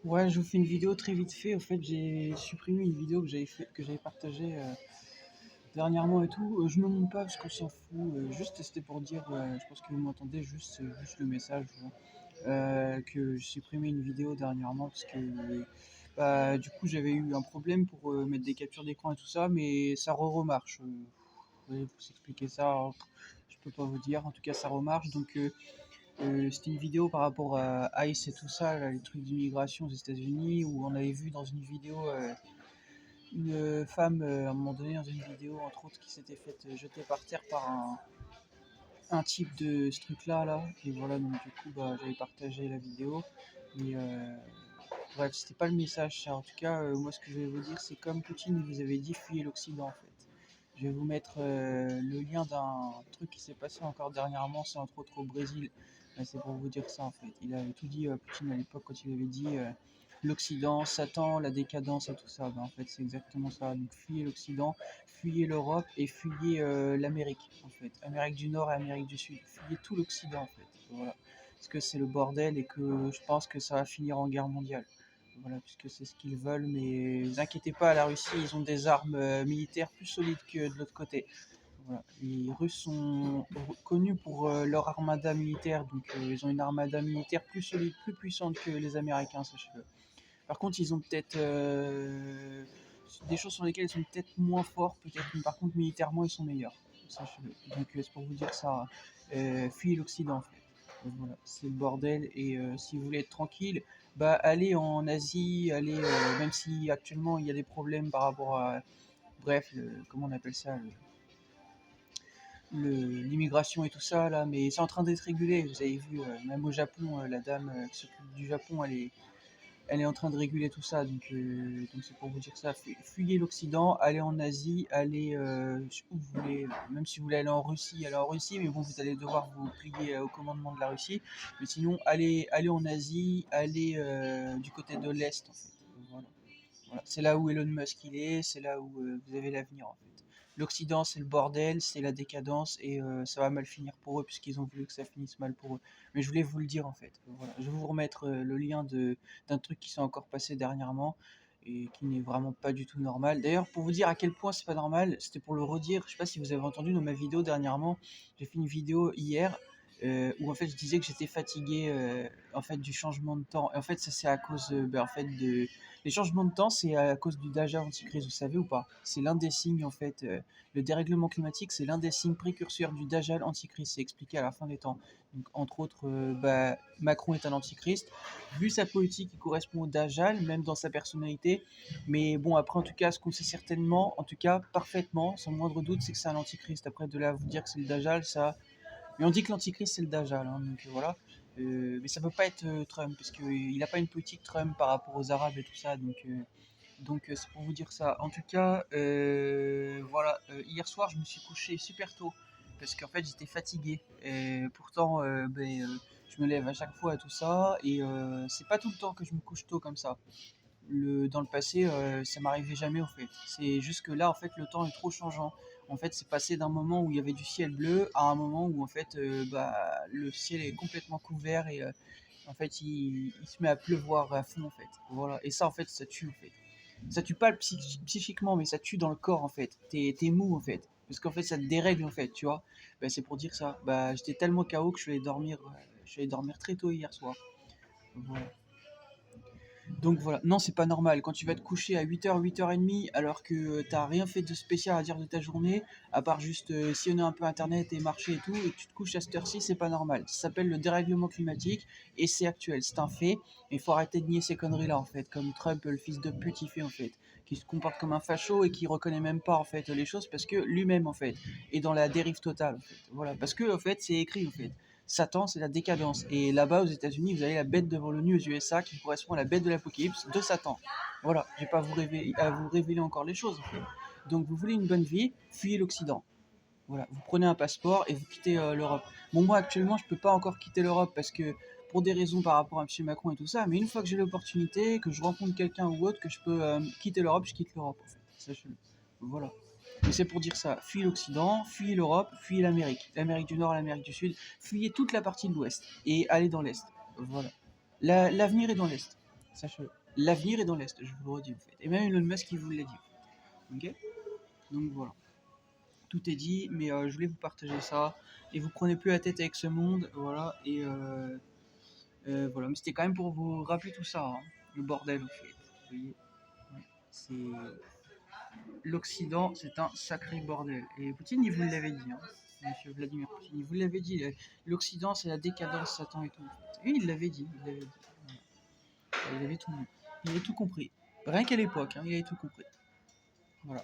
Ouais, je vous fais une vidéo très vite fait. En fait, j'ai supprimé une vidéo que j'avais partagée dernièrement et tout. Je me monte pas parce qu'on s'en fout. Juste, c'était pour dire, je pense que vous m'entendez, juste le message, voilà. Que j'ai supprimé une vidéo dernièrement parce que bah, du coup, j'avais eu un problème pour mettre des captures d'écran et tout ça, mais ça remarche. Je vais vous expliquer ça. Je peux pas vous dire. En tout cas, ça remarche. Donc, c'était une vidéo par rapport à ICE et tout ça, là, les trucs d'immigration aux États-Unis, où on avait vu dans une vidéo une femme, à un moment donné, dans une vidéo, entre autres, qui s'était faite jeter par terre par un type de ce truc-là, là. Et voilà, donc du coup, bah, j'avais partagé la vidéo. Mais bref, c'était pas le message, ça. En tout cas, moi, ce que je vais vous dire, c'est comme Poutine vous avait dit, fuyez l'Occident, en fait. Je vais vous mettre le lien d'un truc qui s'est passé encore dernièrement, c'est entre autres au Brésil. C'est pour vous dire ça en fait. Il avait tout dit, Poutine à l'époque, quand il avait dit l'Occident, Satan, la décadence et tout ça. Ben, en fait, c'est exactement ça. Donc fuyez l'Occident, fuyez l'Europe et fuyez l'Amérique en fait. Amérique du Nord et Amérique du Sud. Fuyez tout l'Occident en fait. Voilà. Parce que c'est le bordel et que je pense que ça va finir en guerre mondiale. Voilà, puisque c'est ce qu'ils veulent, mais ne vous inquiétez pas, la Russie, ils ont des armes militaires plus solides que de l'autre côté. Voilà. Les Russes sont connus pour leur armada militaire, donc ils ont une armada militaire plus solide, plus puissante que les Américains, sachez-le. Par contre, ils ont peut-être des choses sur lesquelles ils sont peut-être moins forts, peut-être, mais par contre, militairement, ils sont meilleurs, sachez-le. Donc c'est pour vous dire ça, fuyez l'Occident, en fait. Voilà, c'est le bordel. Et si vous voulez être tranquille, bah allez en Asie, allez, même si actuellement il y a des problèmes par rapport à, bref, comment on appelle ça, l'immigration et tout ça là, mais c'est en train d'être régulé. Vous avez vu, même au Japon, la dame qui s'occupe du Japon, elle est en train de réguler tout ça. Donc c'est pour vous dire ça. Fuyez l'Occident, allez en Asie, allez où vous voulez. Même si vous voulez aller en Russie, allez en Russie, mais bon, vous allez devoir vous plier au commandement de la Russie. Mais sinon, allez en Asie, allez du côté de l'Est en fait. Voilà. Voilà. C'est là où Elon Musk il est, c'est là où vous avez l'avenir en fait. L'Occident c'est le bordel, c'est la décadence et ça va mal finir pour eux puisqu'ils ont voulu que ça finisse mal pour eux. Mais je voulais vous le dire en fait. Voilà. Je vais vous remettre le lien d'un truc qui s'est encore passé dernièrement et qui n'est vraiment pas du tout normal. D'ailleurs, pour vous dire à quel point c'est pas normal, c'était pour le redire. Je sais pas si vous avez entendu dans ma vidéo dernièrement, j'ai fait une vidéo hier où en fait je disais que j'étais fatigué en fait du changement de temps. Et en fait ça c'est à cause en fait de les changements de temps, c'est à cause du Dajjal antichrist, vous savez ou pas? C'est l'un des signes, en fait, le dérèglement climatique, c'est l'un des signes précurseurs du Dajjal antichrist, c'est expliqué à la fin des temps. Donc, entre autres, Macron est un antichrist. Vu sa politique, il correspond au Dajjal, même dans sa personnalité. Mais bon, après, en tout cas, ce qu'on sait certainement, en tout cas, parfaitement, sans moindre doute, c'est que c'est un antichrist. Après, de là à vous dire que c'est le Dajjal, ça, mais on dit que l'antichrist c'est le Dajjal, hein, donc voilà. Mais ça peut pas être Trump, parce qu'il n'a pas une politique Trump par rapport aux Arabes et tout ça, donc c'est pour vous dire ça. En tout cas, voilà, hier soir je me suis couché super tôt, parce qu'en fait j'étais fatigué. Et pourtant, je me lève à chaque fois et tout ça, et c'est pas tout le temps que je me couche tôt comme ça. Dans le passé, ça m'arrivait jamais en fait. C'est juste que là, en fait, le temps est trop changeant. En fait, c'est passé d'un moment où il y avait du ciel bleu à un moment où en fait, le ciel est complètement couvert et en fait, il se met à pleuvoir à fond en fait. Voilà. Et ça, en fait, ça tue en fait. Ça tue pas psychiquement, mais ça tue dans le corps en fait. T'es mou en fait. Parce qu'en fait, ça te dérègle en fait, tu vois. Bah, c'est pour dire ça. Bah, j'étais tellement KO que je suis allé dormir très tôt hier soir. Voilà. Donc voilà, non, c'est pas normal. Quand tu vas te coucher à 8h, 8h30, alors que t'as rien fait de spécial à dire de ta journée, à part juste sillonner un peu internet et marcher et tout, et que tu te couches à cette heure-ci, c'est pas normal. Ça s'appelle le dérèglement climatique, et c'est actuel, c'est un fait. Il faut arrêter de nier ces conneries-là, en fait, comme Trump, le fils de pute, il fait, en fait. Qui se comporte comme un facho et qui reconnaît même pas, en fait, les choses, parce que lui-même, en fait, est dans la dérive totale, en fait. Voilà, parce que, en fait, c'est écrit, en fait. Satan, c'est la décadence. Et là-bas, aux États-Unis, vous avez la bête devant l'ONU aux USA qui correspond à la bête de l'Apocalypse de Satan. Voilà, je vais pas à vous révéler encore les choses. En fait. Donc, vous voulez une bonne vie, fuyez l'Occident. Voilà, vous prenez un passeport et vous quittez l'Europe. Bon, moi, actuellement, je peux pas encore quitter l'Europe parce que pour des raisons par rapport à M. Macron et tout ça, mais une fois que j'ai l'opportunité, que je rencontre quelqu'un ou autre, que je peux quitter l'Europe, je quitte l'Europe, en fait. Sachez-le. Voilà. Et c'est pour dire ça, fuyez l'Occident, fuyez l'Europe, fuyez l'Amérique du Nord, l'Amérique du Sud, fuyez toute la partie de l'Ouest et allez dans l'Est. Voilà. L'avenir est dans l'Est. Sache-le. L'avenir est dans l'Est, je vous le redis en fait. Et même Elon Musk, il vous l'a dit. Ok. Donc voilà. Tout est dit, mais je voulais vous partager ça. Et vous prenez plus la tête avec ce monde, voilà. Et voilà. Mais c'était quand même pour vous rappeler tout ça, hein. Le bordel en fait. Vous voyez, ouais. C'est l'Occident, c'est un sacré bordel. Et Poutine, il vous l'avait dit, hein. Monsieur Vladimir Poutine, il vous l'avait dit. L'Occident, c'est la décadence, Satan et tout. En fait. Et il l'avait dit, il l'avait dit. Voilà. Il avait tout vu. Il avait tout compris. Rien qu'à l'époque, hein, il avait tout compris. Voilà.